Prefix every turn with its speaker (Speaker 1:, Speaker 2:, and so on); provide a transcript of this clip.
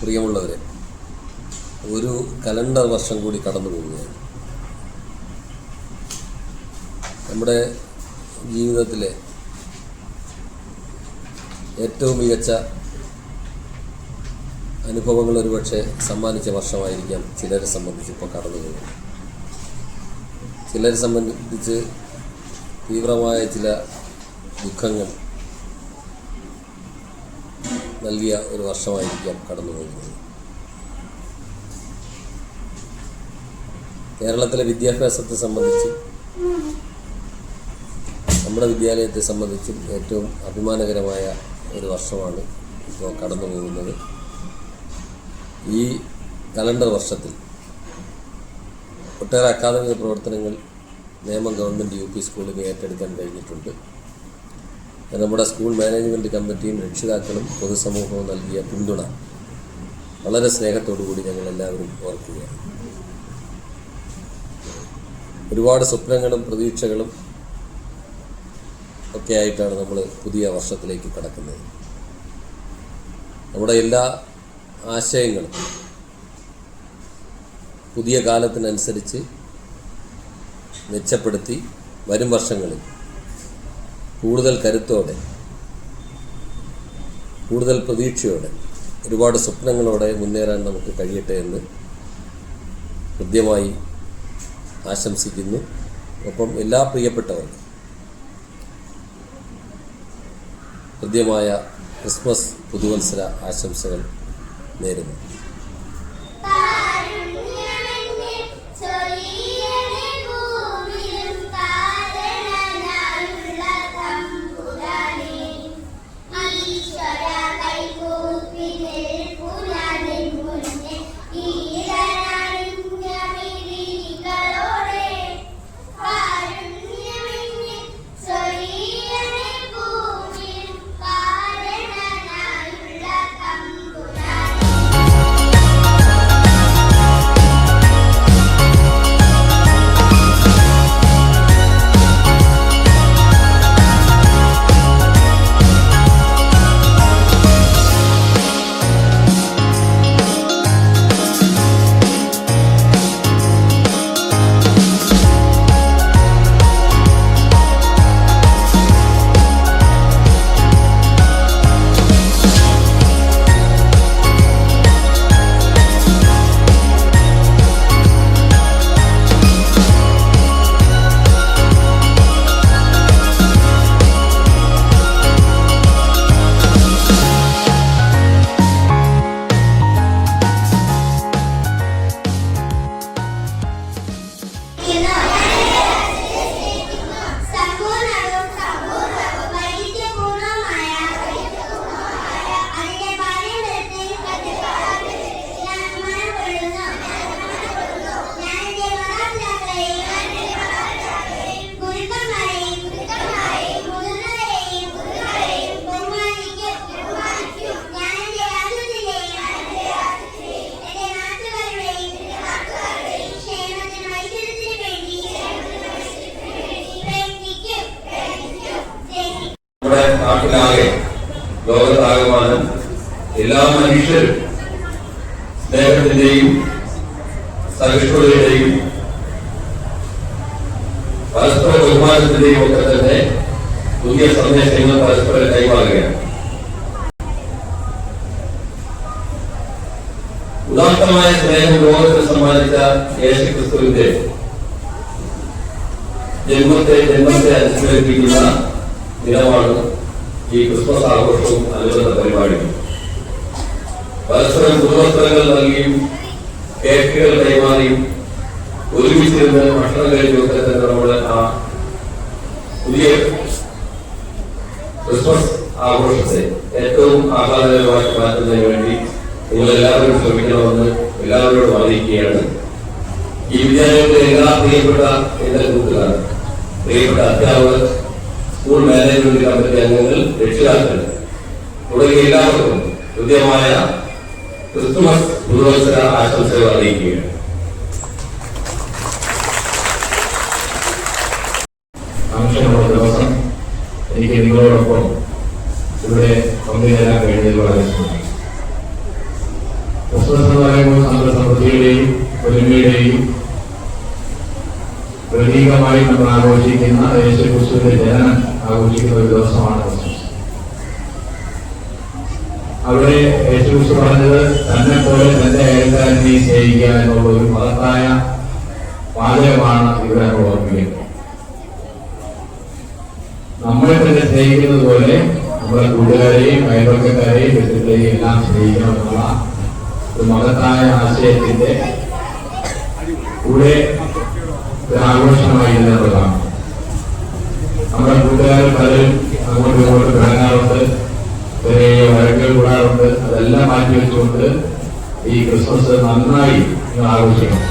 Speaker 1: പ്രിയമുള്ളവരെ, ഒരു കലണ്ടർ വർഷം കൂടി കടന്നു പോവുകയാണ്. നമ്മുടെ ജീവിതത്തിലെ ഏറ്റവും മികച്ച അനുഭവങ്ങൾ ഒരുപക്ഷെ സമ്മാനിച്ച വർഷമായിരിക്കാം ചിലരെ സംബന്ധിച്ച് ഇപ്പോൾ കടന്നു പോകുന്നത്. ചിലരെ സംബന്ധിച്ച് തീവ്രമായ ചില ദുഃഖങ്ങൾ നൽകിയ ഒരു വർഷമായിരിക്കാം കടന്നു പോകുന്നത്. കേരളത്തിലെ വിദ്യാഭ്യാസത്തെ സംബന്ധിച്ച്, നമ്മുടെ വിദ്യാലയത്തെ സംബന്ധിച്ചും ഏറ്റവും അഭിമാനകരമായ ഒരു വർഷമാണ് ഇപ്പോൾ കടന്നു പോകുന്നത്. ഈ കലണ്ടർ വർഷത്തിൽ ഒട്ടേറെ അക്കാദമിക പ്രവർത്തനങ്ങൾ നേമം ഗവൺമെൻറ് UP സ്കൂളിന് ഏറ്റെടുക്കാൻ കഴിഞ്ഞിട്ടുണ്ട്. നമ്മുടെ സ്കൂൾ മാനേജ്മെൻറ്റ് കമ്മിറ്റിയും രക്ഷിതാക്കളും പൊതുസമൂഹവും നൽകിയ പിന്തുണ വളരെ സ്നേഹത്തോടു കൂടി ഞങ്ങളെല്ലാവരും ഓർക്കുകയാണ്. ഒരുപാട് സ്വപ്നങ്ങളും പ്രതീക്ഷകളും ഒക്കെ ആയിട്ടാണ് നമ്മൾ പുതിയ വർഷത്തിലേക്ക് കടക്കുന്നത്. നമ്മുടെ എല്ലാ ആശയങ്ങളും പുതിയ കാലത്തിനനുസരിച്ച് മെച്ചപ്പെടുത്തി വരും വർഷങ്ങളിൽ കൂടുതൽ കരുത്തോടെ, കൂടുതൽ പ്രതീക്ഷയോടെ, ഒരുപാട് സ്വപ്നങ്ങളോടെ മുന്നേറാൻ നമുക്ക് കഴിയട്ടെ എന്ന് ഹൃദ്യമായി ആശംസിക്കുന്നു. ഒപ്പം എല്ലാ പ്രിയപ്പെട്ടവർക്കും ഹൃദ്യമായ ക്രിസ്മസ് പുതുവത്സര ആശംസകൾ നേരുന്നു.
Speaker 2: നാട്ടിലാകെ ലോകത്താകമാനം എല്ലാ മനുഷ്യരും സ്നേഹത്തിന്റെയും സഹിഷ്ണുതയുടെയും പരസ്പര ബഹുമാനത്തിന്റെയും ഒക്കെ തന്നെ പുതിയ സന്ദേശങ്ങൾ പരസ്പരം കൈമാറുകയാണ്. ഉദാത്തമായ സ്നേഹം ലോകത്തിന് സമ്മാനിച്ച യേശുക്രിസ്തുവിന്റെ ജന്മത്തെ അനുസ്മരിപ്പിക്കുന്ന ദിനമാണ് ഈ ക്രിസ്മസ് ആഘോഷവും അനുബന്ധ പരിപാടികളും. പരസ്പരം പുതുവസ്ത്രങ്ങൾ നൽകിയും കേക്കുകൾ കൈമാറിയും ഒരുമിച്ചിരുന്ന് ഭക്ഷണം കഴിച്ചുമൊക്കെ തന്നെ നമ്മുടെ ആ പുതിയ ക്രിസ്മസ് ആഘോഷത്തെ ഏറ്റവും ആഹ്ലാദകരമാക്കി മാറ്റുന്നതിന് വേണ്ടി നിങ്ങളെല്ലാവരും ശ്രമിക്കണമെന്ന് എല്ലാവരോടും അറിയിക്കുകയാണ്. ഈ വിദ്യാലയത്തിലെ എല്ലാ പ്രിയപ്പെട്ട എന്റെ കൂട്ടുകാർ, പ്രിയപ്പെട്ട അധ്യാപകർ, സ്കൂൾ മാനേജ്മെന്റ് കമ്മിറ്റി അംഗങ്ങൾ, രക്ഷിതാക്കൾ തുടങ്ങിയ എല്ലാവർക്കും ഹൃദ്യമായ ക്രിസ്തുമസ് പുതുവത്സര ആശംസകൾ അറിയിക്കുകയാണ്. ആവശ്യമുള്ള ദിവസം എനിക്ക് നിങ്ങളോടൊപ്പം ഇവിടെ പങ്കുചേരാൻ കഴിഞ്ഞതിൽ വളരെ ക്രിസ്മസ് എന്ന് പറയുമ്പോൾ നമ്മുടെ സമൃദ്ധിയുടെയും ഒരുമയുടെയും പ്രതീകമായി നമ്മൾ ആഘോഷിക്കുന്ന യേശുക്രിസ്തുവിന്റെ ജനനം ആഘോഷിക്കുന്ന ഒരു ദിവസമാണ് ക്രിസ്മസ്. അവിടെ യേശുക്രിസ്തു പറഞ്ഞത് തന്നെ പോലെ തന്റെ അയൽക്കാരനെ സ്നേഹിക്കുക എന്നുള്ള ഒരു മഹത്തായ വാചകമാണ് ഇവിടെ ഓർമ്മിക്കുന്നത്. നമ്മളെ തന്നെ സ്നേഹിക്കുന്നത് പോലെ നമ്മുടെ കൂട്ടുകാരെയും അയൽവക്കക്കാരെയും ബന്ധുക്കളെയും എല്ലാം സ്നേഹിക്കണമെന്നുള്ള ഒരു മഹത്തായ ആശയത്തിന്റെ കൂടെ ഒരു ആഘോഷമായി എന്നുള്ളതാണ്. നമ്മുടെ കൂട്ടുകാരിൽ പലരും അങ്ങോട്ടും ഇങ്ങോട്ടും ഇറങ്ങാറുണ്ട്, ചെറിയ വഴക്കുകൾ കൂടാറുണ്ട്. അതെല്ലാം മാറ്റി വെച്ചുകൊണ്ട് ഈ ക്രിസ്മസ് നന്നായി ആഘോഷിക്കണം.